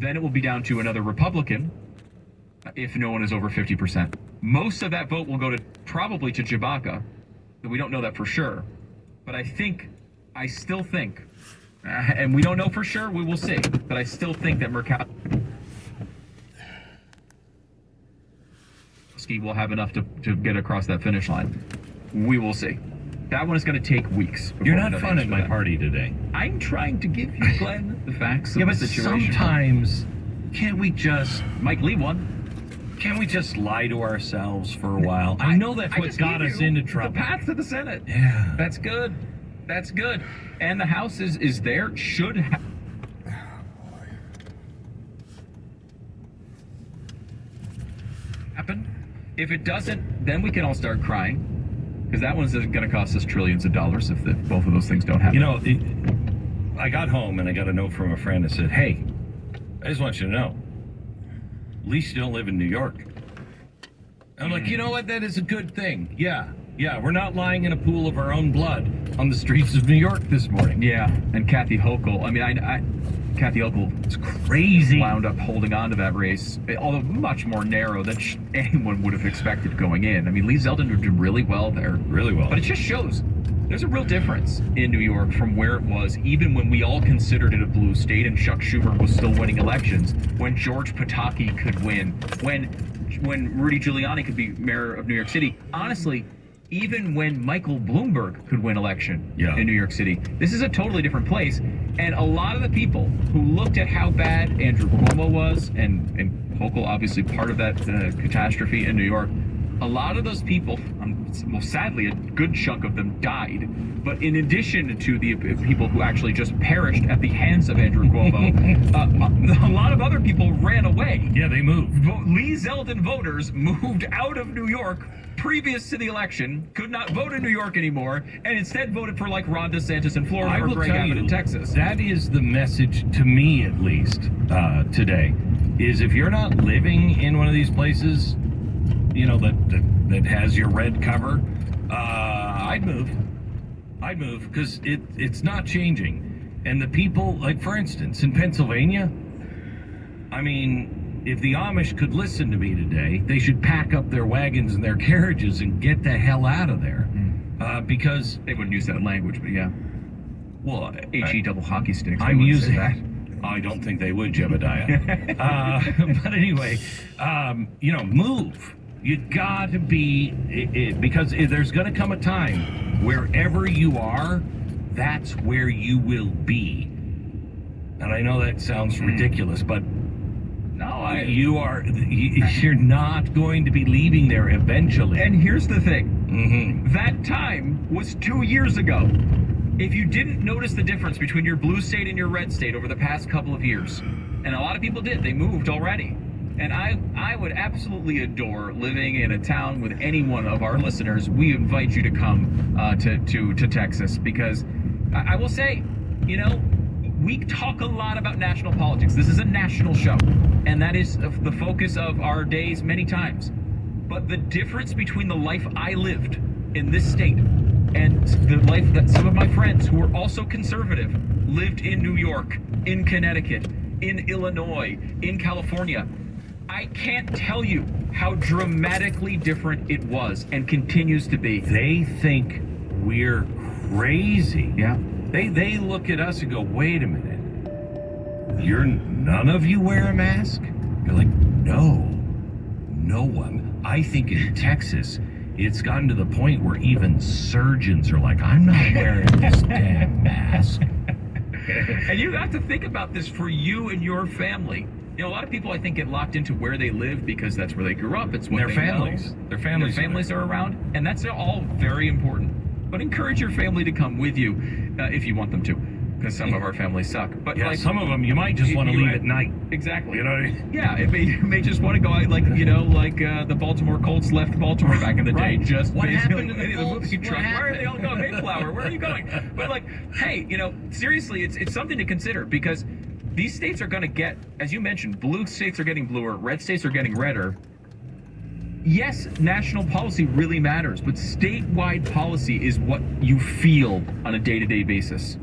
Then it will be down to another Republican if no one is over 50%. Most of that vote will go probably to Chewbacca. We don't know that for sure. But I still think, and we don't know for sure, we will see, but I still think that Murkowski will have enough to get across that finish line. We will see. That one is going to take weeks. You're not fun at my party today. I'm trying to give you, Glenn, the facts of the situation. Sometimes, can't we just... Mike Lee won. Can't we just lie to ourselves for a while? I know that's what got us into trouble. The path to the Senate. Yeah. That's good. That's good. And the House is there. Should have. Happen. If it doesn't, then we can all start crying. Because that one's going to cost us trillions of dollars if both of those things don't happen. You know, I got home and I got a note from a friend that said, hey, I just want you to know, at least you don't live in New York. I'm like, you know what? That is a good thing. Yeah, we're not lying in a pool of our own blood on the streets of New York this morning. Yeah, and Kathy Hochul. I mean, Kathy Hochul is crazy. Wound up holding on to that race, although much more narrow than anyone would have expected going in. I mean, Lee Zeldin did really well there. Really well. But it just shows there's a real difference in New York from where it was, even when we all considered it a blue state and Chuck Schumer was still winning elections, when George Pataki could win, when Rudy Giuliani could be mayor of New York City. Honestly, even when Michael Bloomberg could win election in New York City. This is a totally different place. And a lot of the people who looked at how bad Andrew Cuomo was, and Hochul obviously part of that catastrophe in New York, a lot of those people, well, sadly, a good chunk of them died. But in addition to the people who actually just perished at the hands of Andrew Cuomo, a lot of other people ran away. Yeah, they moved. Lee Zeldin voters moved out of New York previous to the election, could not vote in New York anymore, and instead voted for like Ron DeSantis in Florida or Greg Abbott in Texas. That is the message, to me at least, today, is if you're not living in one of these places, you know, that has your red cover, I'd move. Because it's not changing. And the people, like for instance, in Pennsylvania, I mean, if the Amish could listen to me today, they should pack up their wagons and their carriages and get the hell out of there. Because they wouldn't use that language, but yeah. Well, H-E double hockey sticks. I'm using that. I don't think they would, Jebediah. But anyway, you know, move. You got to be, because there's going to come a time wherever you are, that's where you will be. And I know that sounds ridiculous, but no, you're not going to be leaving there eventually. And here's the thing. That time was 2 years ago. If you didn't notice the difference between your blue state and your red state over the past couple of years, and a lot of people did, they moved already. And I would absolutely adore living in a town with any one of our listeners. We invite you to come to Texas, because I will say, you know, we talk a lot about national politics. This is a national show, and that is the focus of our days many times. But the difference between the life I lived in this state and the life that some of my friends who were also conservative lived in New York, in Connecticut, in Illinois, in California, I can't tell you how dramatically different it was and continues to be. They think we're crazy. Yeah. They look at us and go, wait a minute. None of you wear a mask? You're like, no one. I think in Texas, it's gotten to the point where even surgeons are like, I'm not wearing this damn mask. And you have to think about this for you and your family. You know, a lot of people, I think, get locked into where they live because that's where they grew up. It's what their they families. know. Their families are around, and that's all very important. But encourage your family to come with you if you want them to, because some of our families suck. But yeah, like, some of them you might just want to leave at night. Exactly. You know what I mean? Yeah, you may just want to go out, like, you know, like the Baltimore Colts left Baltimore back in the day. Just what basically happened to the movie truck. Where are they all going? Mayflower, where are you going? But like, hey, you know, seriously, it's something to consider, because these states are going to get, as you mentioned, blue states are getting bluer, red states are getting redder. Yes, national policy really matters, but statewide policy is what you feel on a day-to-day basis.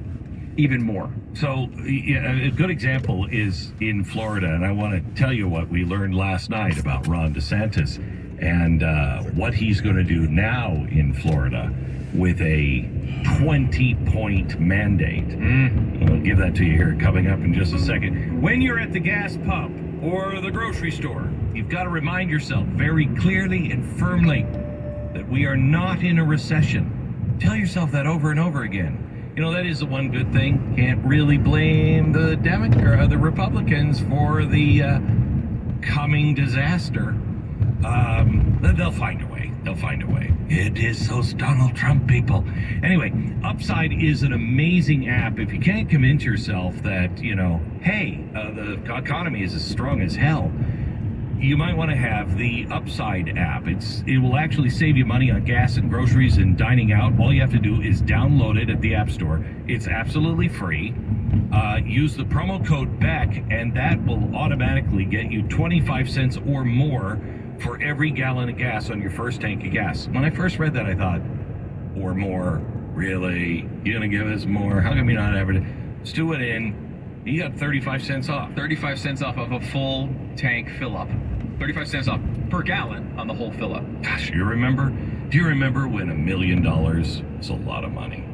even more. So yeah, a good example is in Florida, and I want to tell you what we learned last night about Ron DeSantis and what he's going to do now in Florida with a 20-point mandate. I'll give that to you here coming up in just a second. When you're at the gas pump or the grocery store, you've got to remind yourself very clearly and firmly that we are not in a recession. Tell yourself that over and over again. You know, that is the one good thing. Can't really blame the the Republicans for the coming disaster. They'll find a way. They'll find a way. It is those Donald Trump people. Anyway, Upside is an amazing app. If you can't convince yourself that, you know, hey, the economy is as strong as hell, you might want to have the Upside app. It will actually save you money on gas and groceries and dining out. All you have to do is download it at the App Store. It's absolutely free. Use the promo code BECK, and that will automatically get you 25 cents or more for every gallon of gas on your first tank of gas. When I first read that, I thought, or more? Really? You're going to give us more? How come you're not ever? Stew it in. You got 35 cents off. 35 cents off of a full tank fill-up. 35 cents off per gallon on the whole fill-up. Gosh, you remember? Do you remember when $1 million was a lot of money?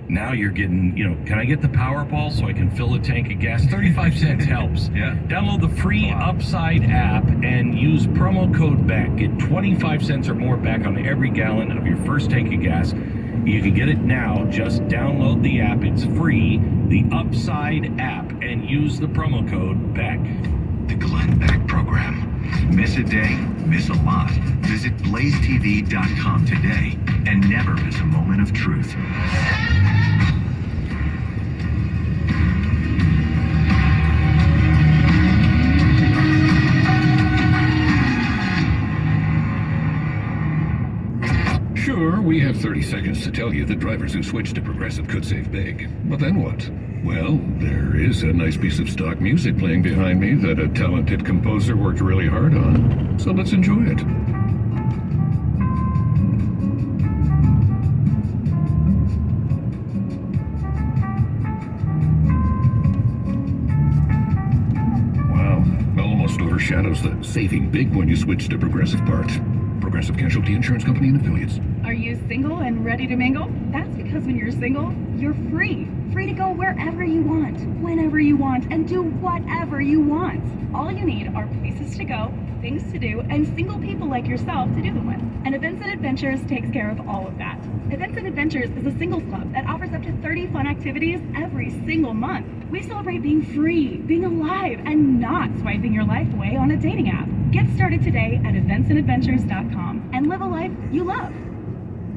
Now you're getting, you know, can I get the Powerball so I can fill a tank of gas? 35 cents helps. Yeah. Download the free Upside app and use promo code BECK. Get 25 cents or more back on every gallon of your first tank of gas. You can get it now. Just download the app. It's free. The Upside app, and use the promo code BECK. The Glenn Beck Program. Miss a day, miss a lot. Visit blazetv.com today and never miss a moment of truth. Sure, we have 30 seconds to tell you that drivers who switch to Progressive could save big. But then what? Well, there is a nice piece of stock music playing behind me that a talented composer worked really hard on. So let's enjoy it. Wow, almost overshadows the saving big when you switch to Progressive part. Progressive Casualty Insurance Company and Affiliates. Are you single and ready to mingle? That's because when you're single, you're free. Free to go wherever you want, whenever you want, and do whatever you want. All you need are places to go, things to do, and single people like yourself to do them with. And Events and Adventures takes care of all of that. Events and Adventures is a singles club that offers up to 30 fun activities every single month. We celebrate being free, being alive, and not swiping your life away on a dating app. Get started today at eventsandadventures.com and live a life you love.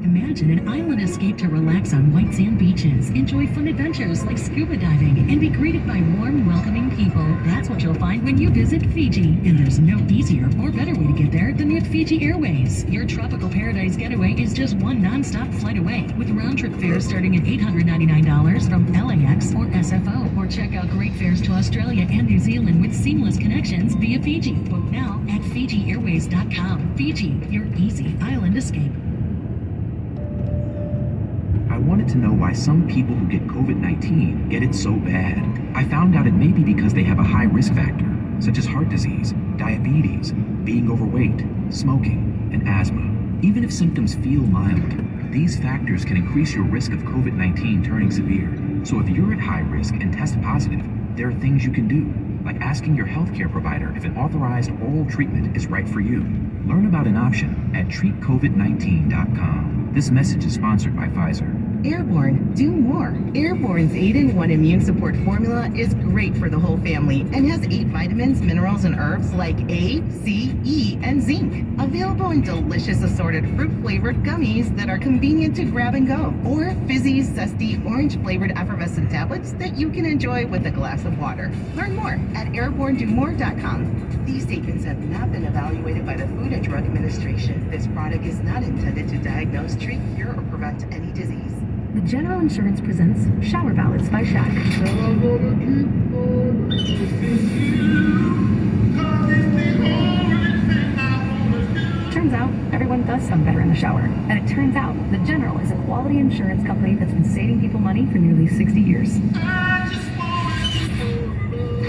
Imagine an island escape to relax on white sand beaches, enjoy fun adventures like scuba diving, and be greeted by warm, welcoming people. That's what you'll find when you visit Fiji. And there's no easier or better way to get there than with Fiji Airways. Your tropical paradise getaway is just one non-stop flight away, with round-trip fares starting at $899 from LAX or SFO. Or check out great fares to Australia and New Zealand with seamless connections via Fiji. Book now at FijiAirways.com. Fiji, your easy island escape. I wanted to know why some people who get COVID-19 get it so bad. I found out it may be because they have a high risk factor, such as heart disease, diabetes, being overweight, smoking, and asthma. Even if symptoms feel mild, these factors can increase your risk of COVID-19 turning severe. So if you're at high risk and test positive, there are things you can do, like asking your healthcare provider if an authorized oral treatment is right for you. Learn about an option at treatcovid19.com. This message is sponsored by Pfizer. Airborne, do more. Airborne's 8-in-1 immune support formula is great for the whole family and has 8 vitamins, minerals, and herbs like A, C, E, and zinc. Available in delicious assorted fruit-flavored gummies that are convenient to grab and go, or fizzy, zesty, orange-flavored effervescent tablets that you can enjoy with a glass of water. Learn more at airbornedomore.com. These statements have not been evaluated by the Food and Drug Administration. This product is not intended to diagnose, treat, cure, or prevent any disease. The General Insurance presents Shower Ballads by Shaq. Turns out, everyone does stung better in the shower. And it turns out, the General is a quality insurance company that's been saving people money for nearly 60 years. I just